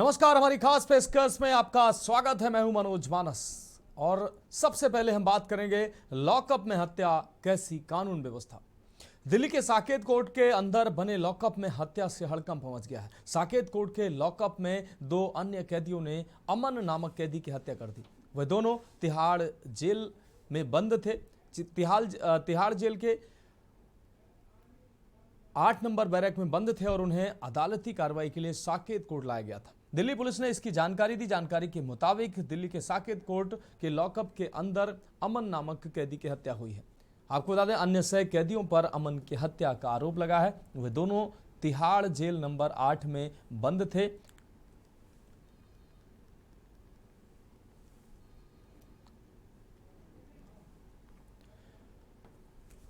नमस्कार, हमारी खास पेशकश में आपका स्वागत है। मैं हूं मनोज मानस और सबसे पहले हम बात करेंगे लॉकअप में हत्या, कैसी कानून व्यवस्था। दिल्ली के साकेत कोर्ट के अंदर बने लॉकअप में हत्या से हड़कंप मच गया है। साकेत कोर्ट के लॉकअप में दो अन्य कैदियों ने अमन नामक कैदी की हत्या कर दी। वह दोनों तिहाड़ जेल में बंद थे। तिहाड़ जेल के 8 नंबर बैरक में बंद थे और उन्हें अदालती कार्रवाई के लिए साकेत कोर्ट लाया गया था। दिल्ली पुलिस ने इसकी जानकारी दी। जानकारी के मुताबिक दिल्ली के साकेत कोर्ट के लॉकअप के अंदर अमन नामक कैदी की हत्या हुई है। आपको बता दें, अन्य 6 कैदियों पर अमन की हत्या का आरोप लगा है। वे दोनों तिहाड़ जेल नंबर 8 में बंद थे।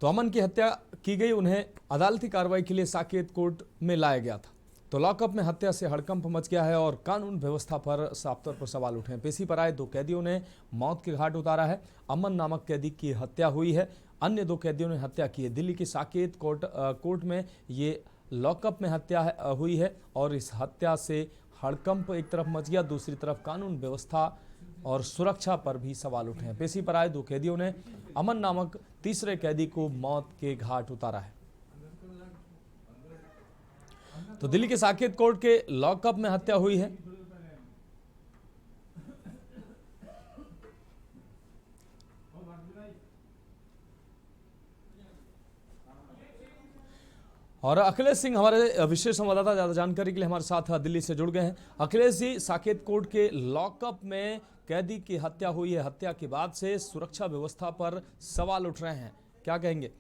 तो अमन की हत्या की गई, उन्हें अदालती कार्रवाई के लिए साकेत कोर्ट में लाया गया था। तो लॉकअप में हत्या से हड़कंप मच गया है और कानून व्यवस्था पर साफ तौर पर सवाल उठे हैं। पेशी पर आए 2 कैदियों ने मौत के घाट उतारा है। अमन नामक कैदी की हत्या हुई है, अन्य 2 कैदियों ने हत्या की है। दिल्ली की साकेत कोर्ट में ये लॉकअप में हत्या हुई है और इस हत्या से हड़कंप एक तरफ मच गया, दूसरी तरफ कानून व्यवस्था और सुरक्षा पर भी सवाल उठे हैं। पेशी पर आए 2 कैदियों ने अमन नामक तीसरे कैदी को मौत के घाट उतारा है। तो दिल्ली के साकेत कोर्ट के लॉकअप में हत्या हुई है। और अखिलेश सिंह हमारे विशेष संवाददाता ज्यादा जानकारी के लिए हमारे साथ दिल्ली से जुड़ गए हैं। अखिलेश जी, साकेत कोर्ट के लॉकअप में कैदी की हत्या हुई है। हत्या के बाद से सुरक्षा व्यवस्था पर सवाल उठ रहे हैं, क्या कहेंगे?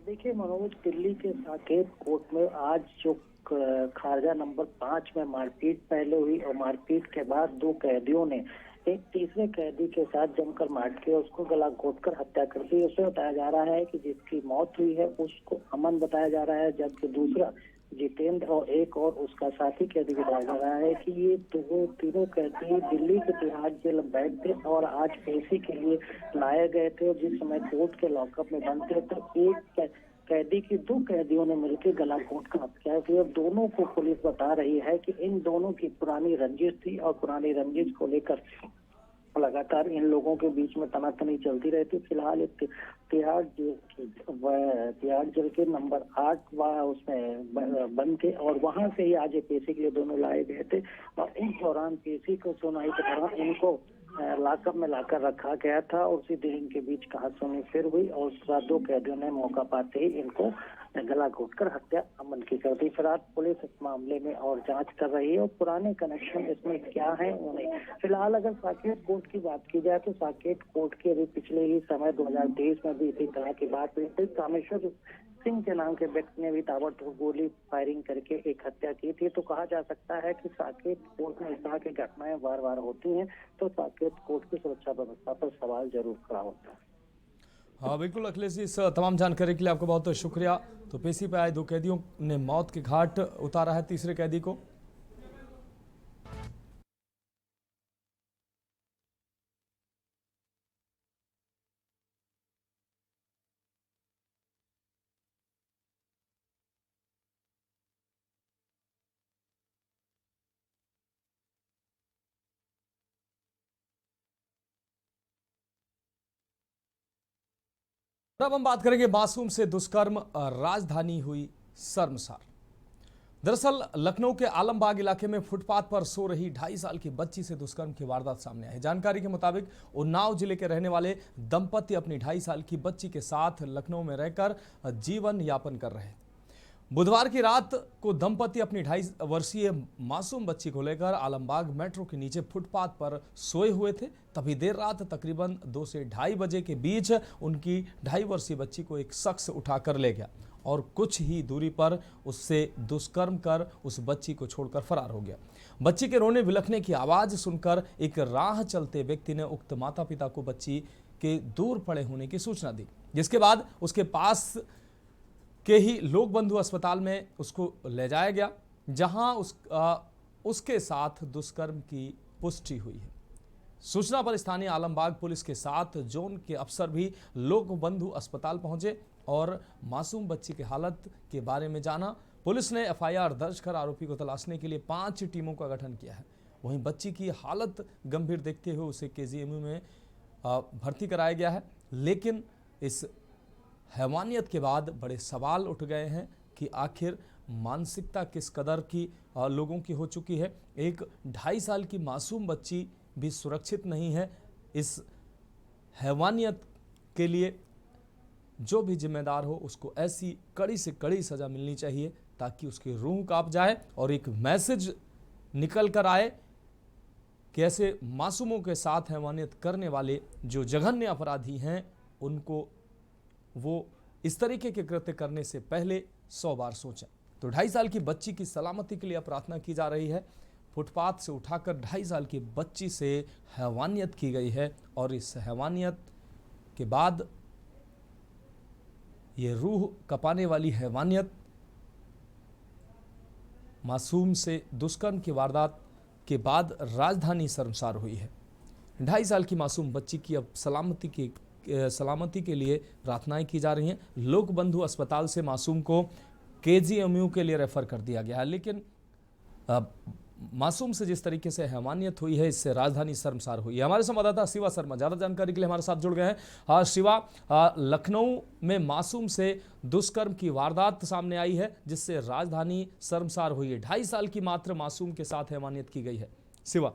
देखिए मनोज, दिल्ली के साकेत कोर्ट में आज जो खारजा नंबर 5 में मारपीट पहले हुई और मारपीट के बाद 2 कैदियों ने एक तीसरे कैदी के साथ जमकर मार के उसको गला घोंटकर हत्या कर दी। उसे बताया जा रहा है कि जिसकी मौत हुई है उसको अमन बताया जा रहा है, जबकि दूसरा जितेंद्र और एक और उसका साथी कैदी बताया जा रहा है कि ये तीनों कैदी दिल्ली के तिहाड़ जेल में बैठ थे और आज पेशी के लिए लाए गए थे। जिस समय कोर्ट के लॉकअप में बंद थे तो एक कैदी की 2 कैदियों ने मिलकर गला घोंटकर हत्या की और दोनों को पुलिस बता रही है कि इन दोनों की पुरानी रंजिश थी और पुरानी रंजिश को लेकर लगातार इन लोगों के बीच में तनातनी चलती रहती। फिलहाल तिहाड़ जेल के नंबर 8 उसमें बंद थे और वहां से ही आज पेशी के लिए दोनों लाए गए थे और इस दौरान पेशी को सुनवाई के दौरान इनको लॉकअप में लाकर रखा गया था और उसी दिन इनके बीच कहासुनी फिर हुई और उसके बाद 2 कैदियों ने मौका पाते ही इनको गला घोंटकर हत्या अमन की कर दी। फिलहाल पुलिस इस मामले में और जांच कर रही है और पुराने कनेक्शन इसमें क्या है उन्हें। फिलहाल अगर साकेत कोर्ट की बात की जाए तो साकेत कोर्ट के अभी पिछले ही समय 2023 में भी इसी तरह की बात हुई थी। कामेश्वर सिंह के नाम के व्यक्ति ने भी ताबड़तोड़ गोली फायरिंग करके एक हत्या की थी। तो कहा जा सकता है कि साकेत कोर्ट में इस तरह की घटनाएं बार बार होती हैं तो साकेत कोर्ट की सुरक्षा व्यवस्था पर सवाल जरूर खड़ा होता है। हाँ बिल्कुल अखिलेश जी, इस तमाम जानकारी के लिए आपका बहुत शुक्रिया। तो पेशी पे आए 2 कैदियों ने मौत के घाट उतारा है तीसरे कैदी को। अब हम बात करेंगे मासूम से दुष्कर्म, राजधानी हुई शर्मसार। दरअसल लखनऊ के आलमबाग इलाके में फुटपाथ पर सो रही 2.5 साल की बच्ची से दुष्कर्म की वारदात सामने आई है। जानकारी के मुताबिक उन्नाव जिले के रहने वाले दंपति अपनी 2.5 साल की बच्ची के साथ लखनऊ में रहकर जीवन यापन कर रहे थे। बुधवार की रात को दंपति अपनी 2.5 वर्षीय मासूम बच्ची को लेकर आलमबाग मेट्रो के नीचे फुटपाथ पर सोए हुए थे। तभी देर रात तकरीबन 2 से 2:30 बजे के बीच उनकी 2.5 वर्षीय बच्ची को एक शख्स उठाकर ले गया और कुछ ही दूरी पर उससे दुष्कर्म कर उस बच्ची को छोड़कर फरार हो गया। बच्ची के रोने बिलखने की आवाज सुनकर एक राह चलते व्यक्ति ने उक्त माता पिता को बच्ची के दूर पड़े होने की सूचना दी, जिसके बाद उसके पास के ही लोक बंधु अस्पताल में उसको ले जाया गया, जहां उसके साथ दुष्कर्म की पुष्टि हुई है। सूचना पर स्थानीय आलमबाग पुलिस के साथ जोन के अफसर भी लोक बंधु अस्पताल पहुंचे और मासूम बच्ची की हालत के बारे में जाना। पुलिस ने एफआईआर दर्ज कर आरोपी को तलाशने के लिए 5 टीमों का गठन किया है। वहीं बच्ची की हालत गंभीर देखते हुए उसे केजीएमयू में भर्ती कराया गया है। लेकिन इस हैवानियत के बाद बड़े सवाल उठ गए हैं कि आखिर मानसिकता किस कदर की लोगों की हो चुकी है। एक 2.5 साल की मासूम बच्ची भी सुरक्षित नहीं है। इस हैवानियत के लिए जो भी जिम्मेदार हो उसको ऐसी कड़ी से कड़ी सजा मिलनी चाहिए ताकि उसकी रूह कांप जाए और एक मैसेज निकल कर आए कि ऐसे मासूमों के साथ हैवानियत करने वाले जो जघन्य अपराधी हैं उनको वो इस तरीके के कृत्य करने से पहले 100 बार सोचें। तो 2.5 साल की बच्ची की सलामती के लिए प्रार्थना की जा रही है। फुटपाथ से उठाकर 2.5 साल की बच्ची से हैवानियत की गई है और इस हैवानियत के बाद ये रूह कपाने वाली हैवानियत मासूम से दुष्कर्म की वारदात के बाद राजधानी शर्मसार हुई है। 2.5 साल की मासूम बच्ची की अब सलामती के लिए प्रार्थनाएं की जा रही हैं। लोक बंधु अस्पताल से मासूम को केजीएमयू के लिए रेफर कर दिया गया है। लेकिन मासूम से जिस तरीके से हैवानियत हुई है इससे राजधानी शर्मसार हुई है। हमारे संवाददाता शिवा शर्मा ज्यादा जानकारी के लिए हमारे साथ जुड़ गए हैं। शिवा, लखनऊ में मासूम से दुष्कर्म की वारदात सामने आई है जिससे राजधानी शर्मसार हुई है। 2.5 साल की मात्र मासूम के साथ हैवानियत की गई है। शिवा,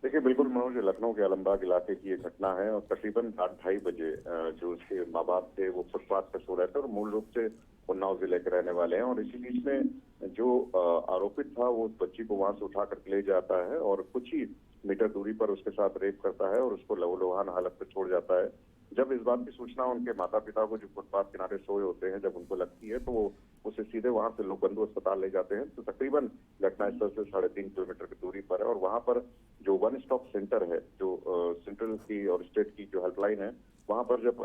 देखिए, बिल्कुल मनोज, लखनऊ के आलमबाग इलाके की ये घटना है और तकरीबन 8-2:30 बजे जो उसके माँ बाप थे वो फुटपाथ पर सो रहे थे और मूल रूप से उन्नाव जिले के रहने वाले हैं। और इसी बीच में जो आरोपित था वो उस बच्ची को वहां से उठा कर ले जाता है और कुछ ही मीटर दूरी पर उसके साथ रेप करता है और उसको लहूलुहान हालत में छोड़ जाता है। जब इस बात की सूचना उनके माता पिता को, जो फुटपाथ किनारे सोए होते हैं, जब उनको लगती है तो वो उसे सीधे वहां से लोक बंधु अस्पताल ले जाते हैं। तो तकरीबन घटनास्थल से 3.5 किलोमीटर की दूरी पर है और वहां पर जो वन स्टॉप सेंटर है, जो सेंट्रल की और स्टेट की जो हेल्पलाइन है, वहां पर जब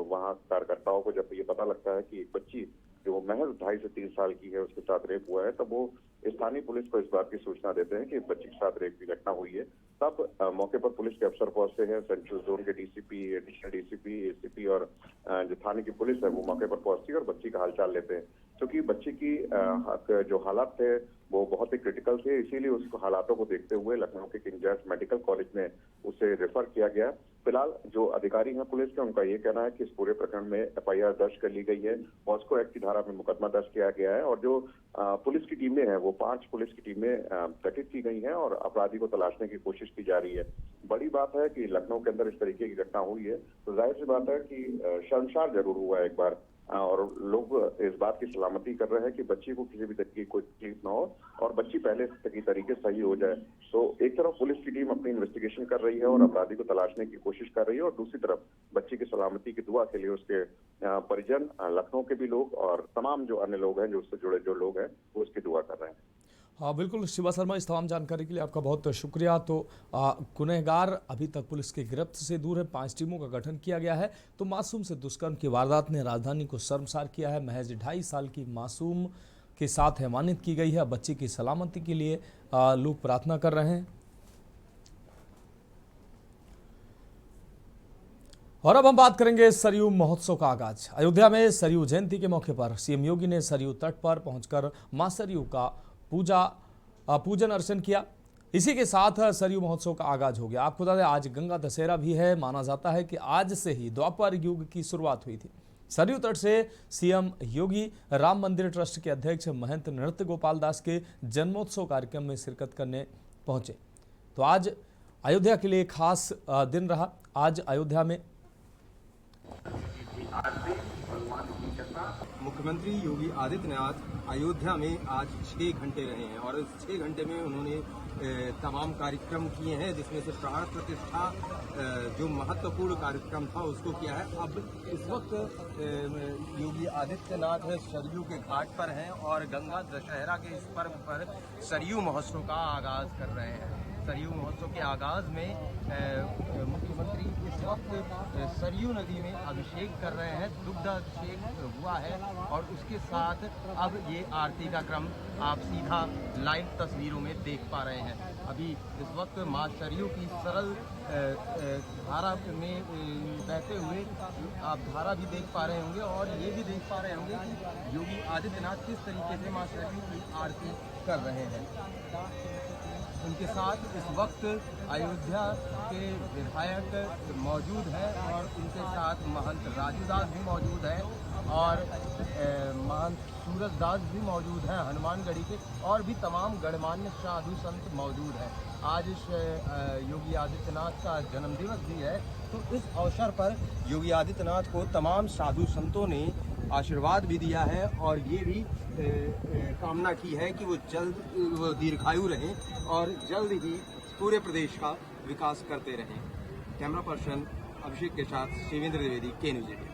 वहां कार्यकर्ताओं को जब ये पता लगता है कि एक बच्ची जो महज 2.5 से 3 साल की है उसके साथ रेप हुआ है, तब वो स्थानीय पुलिस को इस बात की सूचना देते हैं कि बच्ची के साथ रेप की घटना हुई है। तब मौके पर पुलिस के अफसर पहुंचते हैं। सेंट्रल जोन के डीसीपी, एडिशनल डीसीपी, एसीपी और जो थाने की पुलिस है वो मौके पर पहुंचती है और बच्ची का हालचाल लेते हैं। क्योंकि बच्ची की जो हालात थे वो बहुत ही क्रिटिकल थे, इसीलिए उसको हालातों को देखते हुए लखनऊ के किंग जॉर्ज मेडिकल कॉलेज में उसे रेफर किया गया। फिलहाल जो अधिकारी हैं पुलिस के, उनका ये कहना है कि इस पूरे प्रकरण में एफआईआर दर्ज कर ली गई है, पॉस्को एक्ट की धारा में मुकदमा दर्ज किया गया है और जो पुलिस की टीमें हैं वो 5 पुलिस की टीमें गठित की गई हैं और अपराधी को तलाशने की कोशिश की जा रही है। बड़ी बात है कि लखनऊ के अंदर इस तरीके की घटना हुई है तो जाहिर सी बात है कि शर्मसार जरूर हुआ एक बार और लोग इस बात की सलामती कर रहे हैं कि बच्ची को किसी भी तरीके की कोई तकलीफ ना हो और बच्ची पहले की तरीके सही हो जाए। तो एक तरफ पुलिस की टीम अपनी इन्वेस्टिगेशन कर रही है और अपराधी को तलाशने की कोशिश कर रही है और दूसरी तरफ बच्ची की सलामती की दुआ के लिए उसके परिजन, लखनऊ के भी लोग और तमाम जो अन्य लोग हैं जो उससे जुड़े जो लोग हैं वो उसकी दुआ कर रहे हैं। हाँ बिल्कुल शिवा शर्मा, इस तमाम जानकारी के लिए आपका बहुत शुक्रिया। तो गुनहगार अभी तक पुलिस के गिरफ्त से दूर है। 5 टीमों का गठन किया गया है। तो मासूम से दुष्कर्म की वारदात ने राजधानी को शर्मसार किया है। महज 2.5 साल की मासूम के साथ हैवानियत की गई है। बच्ची की सलामती के लिए लोग प्रार्थना कर रहे हैं। और अब हम बात करेंगे सरयू महोत्सव का आगाज। अयोध्या में सरयू जयंती के मौके पर सीएम योगी ने सरयू तट पर पहुंचकर मां सरयू का पूजन अर्चन किया। इसी के साथ सरयू महोत्सव का आगाज हो गया। आपको बता दें आज गंगा दशहरा भी है। माना जाता है कि आज से ही द्वापर युग की शुरुआत हुई थी। सरयू तट से सीएम योगी राम मंदिर ट्रस्ट के अध्यक्ष महंत नृत्य गोपाल दास के जन्मोत्सव कार्यक्रम में शिरकत करने पहुंचे। तो आज अयोध्या के लिए खास दिन रहा। आज अयोध्या में मुख्यमंत्री योगी आदित्यनाथ अयोध्या में आज 6 घंटे रहे हैं और इस 6 घंटे में उन्होंने तमाम कार्यक्रम किए हैं, जिसमें से प्राण प्रतिष्ठा जो महत्वपूर्ण कार्यक्रम था उसको किया है। अब इस वक्त योगी आदित्यनाथ सरयू के घाट पर हैं और गंगा दशहरा के इस पर्व पर सरयू महोत्सव का आगाज कर रहे हैं। सरयू महोत्सव के आगाज में मुख्यमंत्री इस वक्त सरयू नदी में अभिषेक कर रहे हैं। दुग्धाभिषेक हुआ है और उसके साथ अब ये आरती का क्रम आप सीधा लाइव तस्वीरों में देख पा रहे हैं। अभी इस वक्त मां सरयू की सरल धारा में बैठे हुए आप धारा भी देख पा रहे होंगे और ये भी देख पा रहे होंगे कि योगी आदित्यनाथ किस तरीके से मां सरयू की आरती कर रहे हैं। उनके साथ इस वक्त अयोध्या के विधायक मौजूद हैं और उनके साथ महंत राजू दास भी मौजूद हैं और महंत सूरज दास भी मौजूद हैं हनुमानगढ़ी के, और भी तमाम गणमान्य साधु संत मौजूद हैं। आज इस योगी आदित्यनाथ का जन्मदिवस भी है, तो इस अवसर पर योगी आदित्यनाथ को तमाम साधु संतों ने आशीर्वाद भी दिया है और ये भी कामना की है कि वो दीर्घायु रहें और जल्द ही पूरे प्रदेश का विकास करते रहें। कैमरा पर्सन अभिषेक के साथ शिवेंद्र द्विवेदी, के न्यूज़ इंडिया।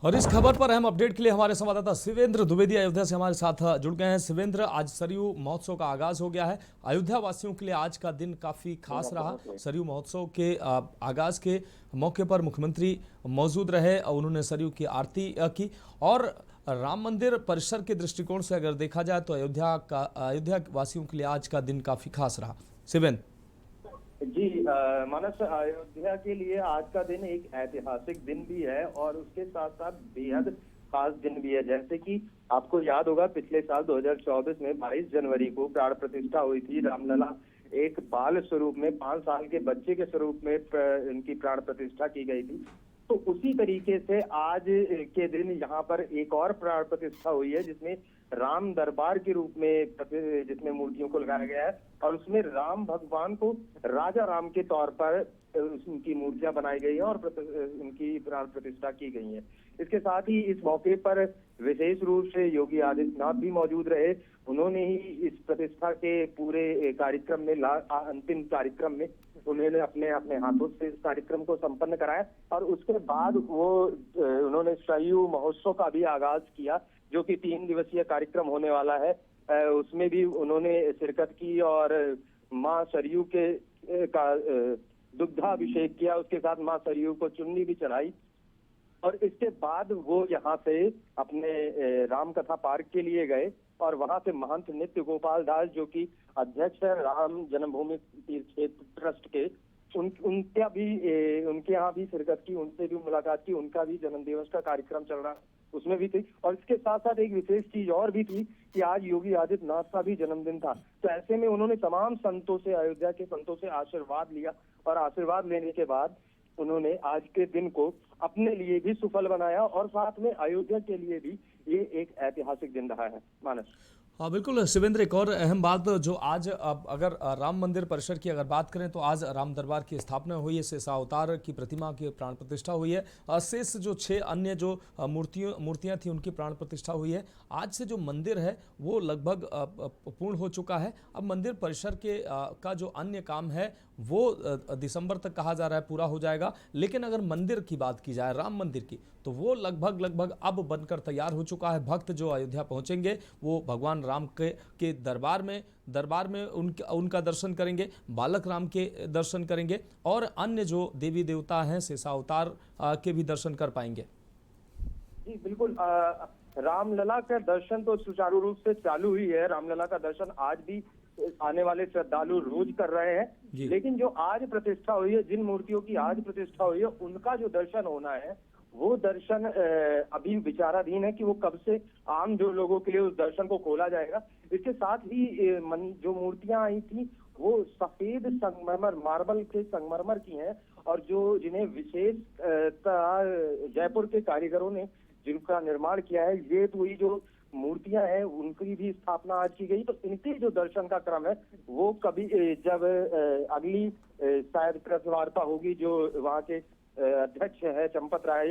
और इस खबर पर अहम अपडेट के लिए हमारे संवाददाता शिवेंद्र द्विवेदी अयोध्या से हमारे साथ जुड़ गए हैं। शिवेंद्र, आज सरयू महोत्सव का आगाज हो गया है। अयोध्या वासियों के लिए आज का दिन काफी खास रहा। सरयू महोत्सव के आगाज के मौके पर मुख्यमंत्री मौजूद रहे और उन्होंने सरयू की आरती की। और राम मंदिर परिसर के दृष्टिकोण से अगर देखा जाए तो अयोध्या वासियों के लिए आज का दिन काफी खास रहा। शिवेंद्र जी मानस, अयोध्या के लिए आज का दिन एक ऐतिहासिक दिन भी है और उसके साथ साथ बेहद खास दिन भी है। जैसे कि आपको याद होगा, पिछले साल 2024 में 22 जनवरी को प्राण प्रतिष्ठा हुई थी। रामलला एक बाल स्वरूप में 5 साल के बच्चे के स्वरूप में इनकी प्राण प्रतिष्ठा की गई थी। तो उसी तरीके से आज के दिन यहाँ पर एक और प्राण प्रतिष्ठा हुई है, जिसमें राम दरबार के रूप में जिसमें मूर्तियों को लगाया गया है और उसमें राम भगवान को राजा राम के तौर पर उनकी मूर्तियां बनाई गई है और उनकी प्राण प्रतिष्ठा की गई है। इसके साथ ही इस मौके पर विशेष रूप से योगी आदित्यनाथ भी मौजूद रहे। उन्होंने ही इस प्रतिष्ठा के पूरे कार्यक्रम में अंतिम कार्यक्रम में उन्होंने अपने हाथों से इस कार्यक्रम को संपन्न कराया और उसके बाद उन्होंने सरयू महोत्सव का भी आगाज किया, जो कि 3 दिवसीय कार्यक्रम होने वाला है। उसमें भी उन्होंने शिरकत की और मां सरयू के का दुग्धाभिषेक किया। उसके साथ मां सरयू को चुन्नी भी चढ़ाई और इसके बाद वो यहाँ से अपने राम कथा पार्क के लिए गए और वहां से महंत नित्य गोपाल दास, जो कि अध्यक्ष है राम जन्मभूमि तीर्थ क्षेत्र ट्रस्ट के, उनके यहाँ भी शिरकत की, उनसे भी मुलाकात की। उनका भी जन्मदिवस का कार्यक्रम चल रहा, उसमें भी थी। और इसके साथ साथ एक विशेष चीज और भी थी कि आज योगी आदित्यनाथ का भी जन्मदिन था। तो ऐसे में उन्होंने तमाम संतों से, अयोध्या के संतों से आशीर्वाद लिया और आशीर्वाद लेने के बाद उन्होंने आज के दिन को अपने लिए भी सफल बनाया और साथ में अयोध्या के लिए भी ये एक ऐतिहासिक दिन रहा है। मानस। हाँ बिल्कुल शिवेंद्र, एक और अहम बात जो आज अगर राम मंदिर परिसर की अगर बात करें तो आज राम दरबार की स्थापना हुई है, शेषावतार की प्रतिमा की प्राण प्रतिष्ठा हुई है। शेष जो 6 अन्य जो मूर्तियां थी उनकी प्राण प्रतिष्ठा हुई है। आज से जो मंदिर है वो लगभग पूर्ण हो चुका है। अब मंदिर परिसर का जो अन्य काम है वो दिसंबर तक कहा जा रहा है पूरा हो जाएगा। लेकिन अगर मंदिर की बात की जाए, राम मंदिर की, तो वो लगभग अब बनकर तैयार हो चुका है। भक्त जो अयोध्या पहुंचेंगे वो भगवान राम के दरबार में उनका दर्शन करेंगे, बालक राम के दर्शन करेंगे और अन्य जो देवी देवता हैं शेषावतार के भी दर्शन कर पाएंगे। जी बिल्कुल, रामलला का दर्शन तो सुचारू रूप से चालू ही है। रामलला का दर्शन आज भी आने वाले श्रद्धालु रोज कर रहे हैं। लेकिन जो आज प्रतिष्ठा हुई है, जिन मूर्तियों की आज प्रतिष्ठा हुई है, उनका जो दर्शन होना है वो दर्शन अभी विचाराधीन है कि वो कब से आम जो लोगों के लिए उस दर्शन को खोला जाएगा। इसके साथ ही जो मूर्तियां आई थी वो सफेद संगमरमर, मार्बल के संगमरमर की हैं और जिन्हें विशेष जयपुर के कारीगरों ने जिनका निर्माण किया है, ये तो जो मूर्तियां हैं उनकी भी स्थापना आज की गई। तो इनके जो दर्शन का क्रम है वो कभी जब अगली शायद प्रेस वार्ता होगी जो वहाँ के अध्यक्ष है चंपत राय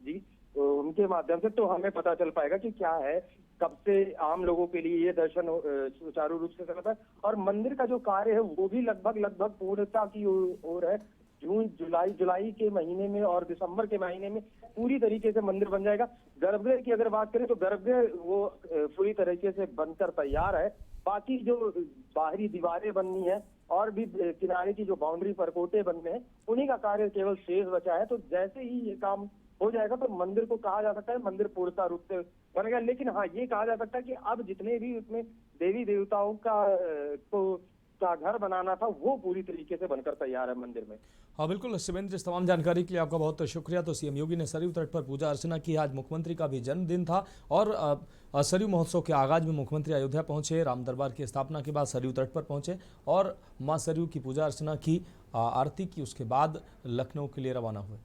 जी, उनके माध्यम से तो हमें पता चल पाएगा कि क्या है, कब से आम लोगों के लिए ये दर्शन सुचारू रूप से चलता है। और मंदिर का जो कार्य है वो भी लगभग पूर्णता की ओर है। जून जुलाई के महीने में और दिसंबर के महीने में पूरी तरीके से मंदिर बन जाएगा। गर्भगृह की अगर बात करें तो गर्भगृह वो पूरी तरीके से बनकर तैयार है। बाकी जो बाहरी दीवारें बननी है और भी किनारे की जो बाउंड्री परकोटे बनने हैं, उन्हीं का कार्य केवल शेष बचा है। तो जैसे ही ये काम हो जाएगा तो मंदिर को कहा जा सकता है मंदिर पूर्णता रूप से बनेगा। लेकिन हाँ, ये कहा जा सकता है कि अब जितने भी उसमें देवी देवताओं का को का घर बनाना था वो पूरी तरीके से बनकर तैयार है मंदिर में। हाँ बिल्कुल शिवेंद्र, इस तमाम जानकारी के लिए आपका बहुत शुक्रिया। तो सीएम योगी ने सरयू तट पर पूजा अर्चना की। आज मुख्यमंत्री का भी जन्मदिन था और सरयू महोत्सव के आगाज में मुख्यमंत्री अयोध्या पहुंचे, राम दरबार की स्थापना के बाद सरयू तट पर पहुंचे और मां सरयू की पूजा अर्चना की, आरती की, उसके बाद लखनऊ के लिए रवाना हुए।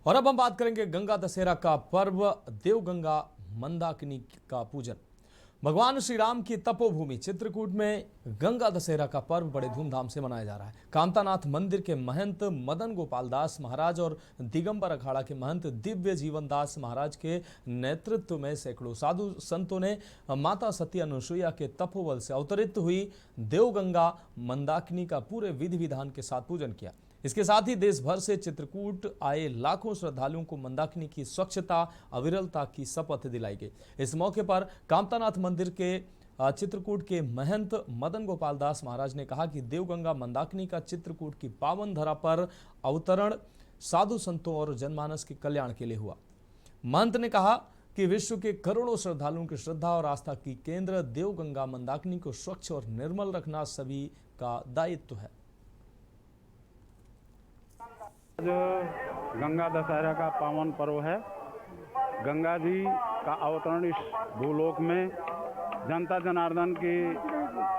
और अब हम बात करेंगे गंगा दशहरा का पर्व देवगंगा मंदाकिनी का पूजन। भगवान श्री राम की तपोभूमि चित्रकूट में गंगा दशहरा का पर्व बड़े धूमधाम से मनाया जा रहा है। कामतानाथ मंदिर के महंत मदन गोपाल दास महाराज और दिगंबर अखाड़ा के महंत दिव्य जीवन दास महाराज के नेतृत्व में सैकड़ों साधु संतों ने माता सती अनुसुईया के तपोबल से अवतरित हुई देवगंगा मंदाकिनी का पूरे विधि विधान के साथ पूजन किया। इसके साथ ही देश भर से चित्रकूट आए लाखों श्रद्धालुओं को मंदाकिनी की स्वच्छता अविरलता की शपथ दिलाई गई। इस मौके पर कामतानाथ मंदिर के चित्रकूट के महंत मदन गोपाल दास महाराज ने कहा कि देवगंगा मंदाकिनी का चित्रकूट की पावन धरा पर अवतरण साधु संतों और जनमानस के कल्याण के लिए हुआ। महंत ने कहा कि विश्व के करोड़ों श्रद्धालुओं की श्रद्धा और आस्था की केंद्र देवगंगा मंदाकिनी को स्वच्छ और निर्मल रखना सभी का दायित्व है। आज गंगा दशहरा का पावन पर्व है। गंगा जी का अवतरण इस भूलोक में जनता जनार्दन की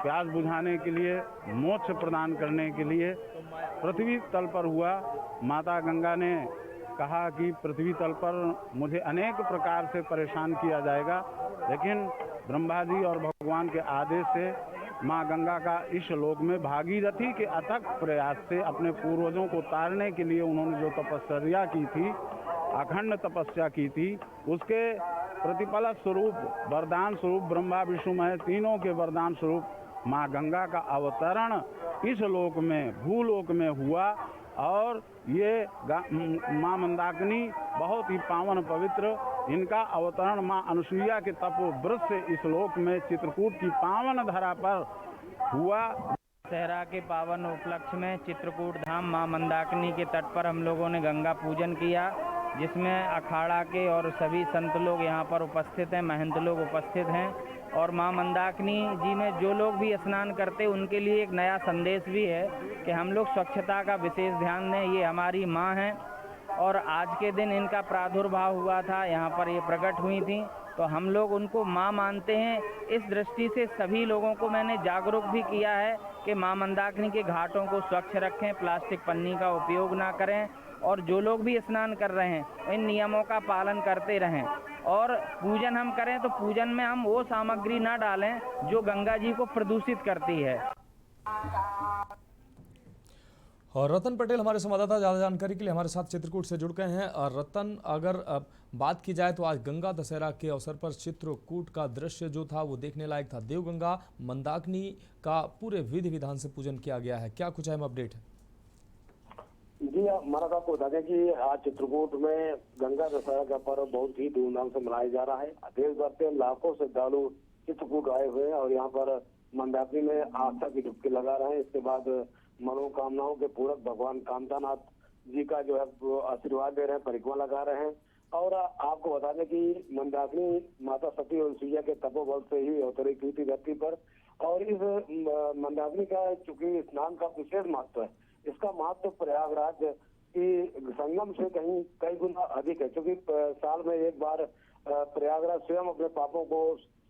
प्यास बुझाने के लिए, मोक्ष प्रदान करने के लिए पृथ्वी तल पर हुआ। माता गंगा ने कहा कि पृथ्वी तल पर मुझे अनेक प्रकार से परेशान किया जाएगा, लेकिन ब्रह्मा जी और भगवान के आदेश से माँ गंगा का इस लोक में भागीरथी के अथक प्रयास से अपने पूर्वजों को तारने के लिए उन्होंने जो तपस्या की थी, अखंड तपस्या की थी, उसके प्रतिफल स्वरूप, वरदान स्वरूप ब्रह्मा विष्णु महेश तीनों के वरदान स्वरूप माँ गंगा का अवतरण इस लोक में, भूलोक में हुआ। और ये माँ मंदाकिनी बहुत ही पावन पवित्र, इनका अवतरण माँ अनुसुईया के तपोव्रत से इस लोक में चित्रकूट की पावन धरा पर हुआ। दशहरा के पावन उपलक्ष्य में चित्रकूट धाम माँ मंदाकिनी के तट पर हम लोगों ने गंगा पूजन किया, जिसमें अखाड़ा के और सभी संत लोग यहाँ पर उपस्थित हैं, महंत लोग उपस्थित हैं। और माँ मंदाकिनी जी में जो लोग भी स्नान करते उनके लिए एक नया संदेश भी है कि हम लोग स्वच्छता का विशेष ध्यान दें। ये हमारी माँ हैं और आज के दिन इनका प्रादुर्भाव हुआ था, यहाँ पर ये प्रकट हुई थी, तो हम लोग उनको माँ मानते हैं। इस दृष्टि से सभी लोगों को मैंने जागरूक भी किया है कि माँ मंदाकिनी के घाटों को स्वच्छ रखें, प्लास्टिक पन्नी का उपयोग ना करें और जो लोग भी स्नान कर रहे हैं इन नियमों का पालन करते रहें। और पूजन हम करें तो पूजन में हम वो सामग्री ना डालें जो गंगा जी को प्रदूषित करती है। और रतन पटेल हमारे संवाददाता ज़्यादा जानकारी के लिए हमारे साथ चित्रकूट से जुड़ गए हैं। और रतन, अगर बात की जाए तो आज गंगा दशहरा के अवसर पर चित्रकूट का दृश्य जो था वो देखने लायक था। देवगंगा मंदाकिनी का पूरे विधि विधान से पूजन किया गया है, क्या कुछ अहम अपडेट है? जी, हमारा आपको बता दें कि आज चित्रकूट में गंगा दशहरा का पर्व बहुत ही धूमधाम से मनाया जा रहा है। देश भर से लाखों श्रद्धालु चित्रकूट आए हुए हैं और यहाँ पर मंदाकिनी में आस्था की डुबकी लगा रहे हैं। इसके बाद मनोकामनाओं के पूरक भगवान कामतानाथ जी का जो है आशीर्वाद दे रहे हैं, परिक्रमा लगा रहे हैं। और आपको बता दें कि मंदाकिनी माता सती और अनुसुईया के तपोबल से ही अवतरित हुई थी धरती पर। और इस मंदाकिनी का चूंकि स्नान का विशेष महत्व है, इसका महत्व प्रयागराज की संगम से कई गुना अधिक है, क्योंकि साल में एक बार प्रयागराज स्वयं अपने पापों को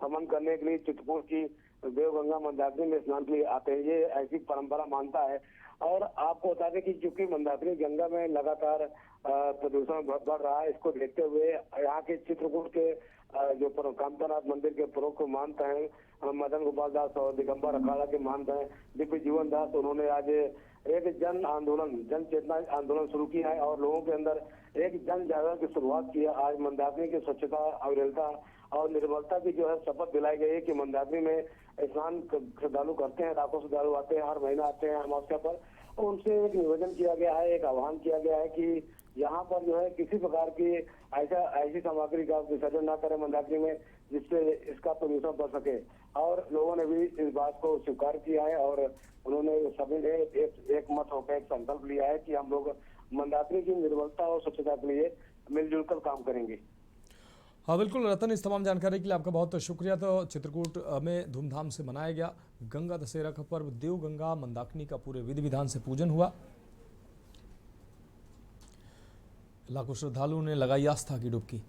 समन करने के लिए चित्रकूट की देवगंगा मंदाकिनी में स्नान के लिए आते हैं। ये ऐसी परंपरा मानता है। और आपको बता दें कि चूंकि मंदाकिनी गंगा में लगातार प्रदूषण बढ़ रहा है, इसको देखते हुए यहाँ के चित्रकूट के जो कामतानाथ मंदिर के प्रमुख महंत हैं मदन गोपाल दास और दिगंबर अखाड़ा के महंत हैं दिव्य जीवन दास, उन्होंने आज एक जन आंदोलन, जन चेतना आंदोलन शुरू किया है और लोगों के अंदर एक जन जागरण की शुरुआत की है। आज मंदाकिनी की स्वच्छता, अविरलता और निर्मलता की जो है शपथ दिलाई गई है कि मंदाकिनी में स्नान श्रद्धालु करते हैं, लाखों श्रद्धालु आते हैं, हर महीना आते हैं अमावस्या पर। और उनसे एक निवेदन किया गया है, एक आह्वान किया गया है कि यहाँ पर जो है किसी प्रकार की ऐसी सामग्री का विसर्जन न करें मंदाकिनी में जिससे इसका प्रदूषण बढ़ सके। और लोगों ने भी इस बात को स्वीकार किया है और उन्होंने सभी ने एक मत होकर एक संकल्प लिया है कि हम लोग मंदाकिनी की निर्मलता और स्वच्छता के लिए मिलजुल कर काम करेंगे। हाँ बिल्कुल रतन, इस तमाम जानकारी के लिए आपका बहुत शुक्रिया। तो चित्रकूट में धूमधाम से मनाया गया गंगा दशहरा का पर्व। देव गंगा मंदाकिनी का पूरे विधि विधान से पूजन हुआ। लाखों श्रद्धालुओं ने लगाई आस्था की डुबकी।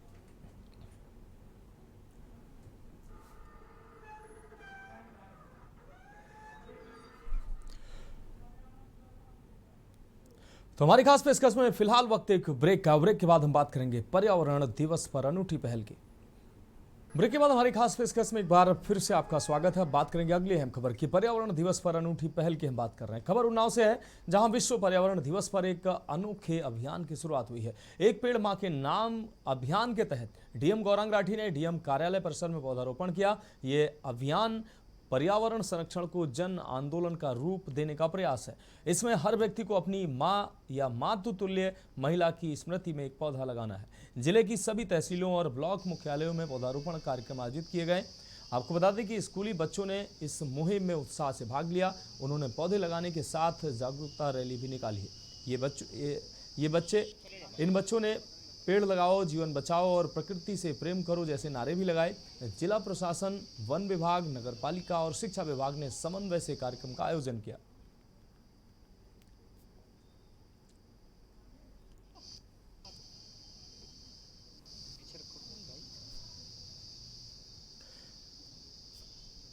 तो हमारी खास पेशकश में फिलहाल वक्त एक ब्रेक का। ब्रेक के बाद हम बात करेंगे पर्यावरण दिवस पर अनूठी पहल की। ब्रेक के बाद हमारी खास पेशकश में एक बार फिर से आपका स्वागत है। बात करेंगे अगली अहम खबर की। पर्यावरण दिवस पर अनूठी पहल की हम बात कर रहे हैं। खबर उन्नाव से है, जहां विश्व पर्यावरण दिवस पर एक अनोखे अभियान की शुरुआत हुई है। एक पेड़ मां के नाम अभियान के तहत डीएम गौरांग राठी ने डीएम कार्यालय परिसर में पौधारोपण किया। ये अभियान पर्यावरण संरक्षण को जन आंदोलन का रूप देने का प्रयास है। इसमें हर व्यक्ति को अपनी मां या मातृतुल्य महिला की स्मृति में एक पौधा लगाना है। जिले की सभी तहसीलों और ब्लॉक मुख्यालयों में पौधारोपण कार्यक्रम आयोजित किए गए। आपको बता दें कि स्कूली बच्चों ने इस मुहिम में उत्साह से भाग लिया। उन्होंने पौधे लगाने के साथ जागरूकता रैली भी निकाली है। इन बच्चों ने पेड़ लगाओ, जीवन बचाओ और प्रकृति से प्रेम करो जैसे नारे भी लगाए। जिला प्रशासन, वन विभाग, नगरपालिका और शिक्षा विभाग ने समन्वय से कार्यक्रम का आयोजन किया।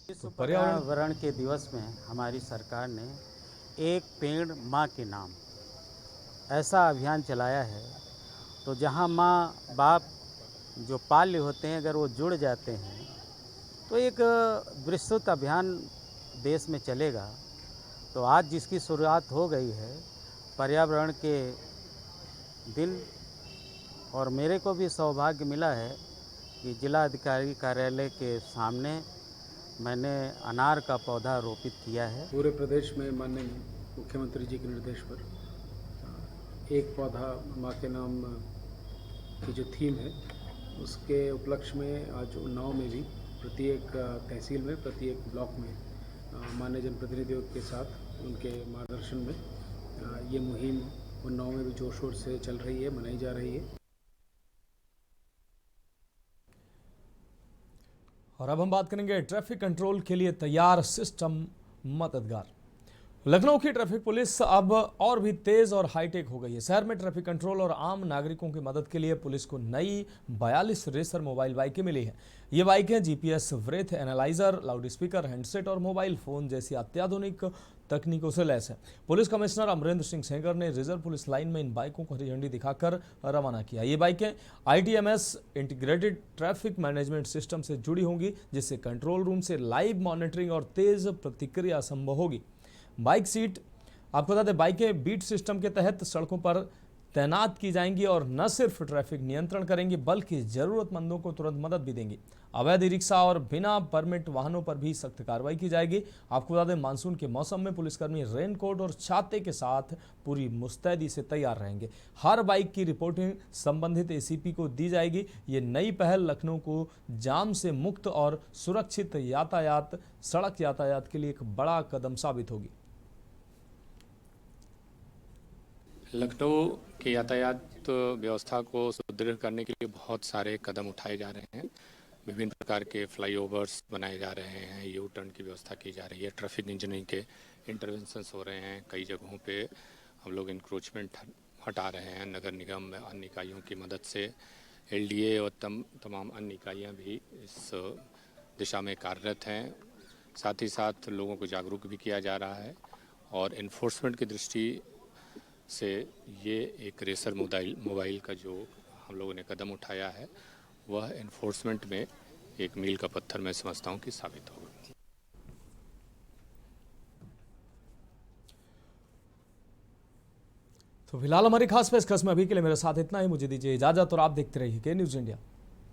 विश्व पर्यावरण के दिवस में हमारी सरकार ने एक पेड़ माँ के नाम ऐसा अभियान चलाया है। तो जहाँ माँ बाप जो पाल्य होते हैं, अगर वो जुड़ जाते हैं तो एक विस्तृत अभियान देश में चलेगा। तो आज जिसकी शुरुआत हो गई है पर्यावरण के दिन, और मेरे को भी सौभाग्य मिला है कि जिला अधिकारी कार्यालय के सामने मैंने अनार का पौधा रोपित किया है। पूरे प्रदेश में माननीय मुख्यमंत्री जी के निर्देश पर एक पौधा माँ के नाम की जो थीम है उसके उपलक्ष्य में आज उन्नाव में भी प्रत्येक तहसील में, प्रत्येक ब्लॉक में माननीय जनप्रतिनिधियों के साथ उनके मार्गदर्शन में ये मुहिम उन्नाव में भी जोर शोर से चल रही है, मनाई जा रही है। और अब हम बात करेंगे ट्रैफिक कंट्रोल के लिए तैयार सिस्टम मददगार। लखनऊ की ट्रैफिक पुलिस अब और भी तेज और हाईटेक हो गई है। शहर में ट्रैफिक कंट्रोल और आम नागरिकों की मदद के लिए पुलिस को नई 42 रेसर मोबाइल बाइकें मिली हैं। ये बाइकें GPS, breath analyser, loud speaker, handset और मोबाइल फोन जैसी अत्याधुनिक तकनीकों से लैस है। पुलिस कमिश्नर अमरेंद्र सिंह सेंगर ने रिजर्व पुलिस लाइन में इन बाइकों को हरी झंडी दिखाकर रवाना किया। ये बाइकें ITMS integrated traffic management system से जुड़ी होंगी, जिससे कंट्रोल रूम से लाइव मॉनिटरिंग और तेज प्रतिक्रिया संभव होगी। बाइक सीट, आपको बता दें, बाइकें बीट सिस्टम के तहत सड़कों पर तैनात की जाएंगी और न सिर्फ ट्रैफिक नियंत्रण करेंगी बल्कि जरूरतमंदों को तुरंत मदद भी देंगी। अवैध रिक्शा और बिना परमिट वाहनों पर भी सख्त कार्रवाई की जाएगी। आपको बता दें, मानसून के मौसम में पुलिसकर्मी रेनकोट और छाते के साथ पूरी मुस्तैदी से तैयार रहेंगे। हर बाइक की रिपोर्टिंग संबंधित ACP को दी जाएगी। ये नई पहल लखनऊ को जाम से मुक्त और सुरक्षित सड़क यातायात के लिए एक बड़ा कदम साबित होगी। लखनऊ की यातायात व्यवस्था को सुदृढ़ करने के लिए बहुत सारे कदम उठाए जा रहे हैं। विभिन्न प्रकार के फ्लाईओवर्स बनाए जा रहे हैं, यू टर्न की व्यवस्था की जा रही है, ट्रैफिक इंजीनियरिंग के इंटरवेंशंस हो रहे हैं। कई जगहों पे हम लोग इंक्रोचमेंट हटा रहे हैं। नगर निगम अन्य इकाइयों की मदद से LDA और तमाम अन्य इकाइयाँ भी इस दिशा में कार्यरत हैं। साथ ही साथ लोगों को जागरूक भी किया जा रहा है और इन्फोर्समेंट की दृष्टि से ये एक रेसर मोबाइल का जो हम लोगों ने कदम उठाया है वह इन्फोर्समेंट में एक मील का पत्थर मैं समझता हूँ कि साबित होगा। तो फिलहाल हमारी खास पेशकश में अभी के लिए मेरे साथ इतना ही। मुझे दीजिए इजाजत और आप देखते रहिए के न्यूज़ इंडिया।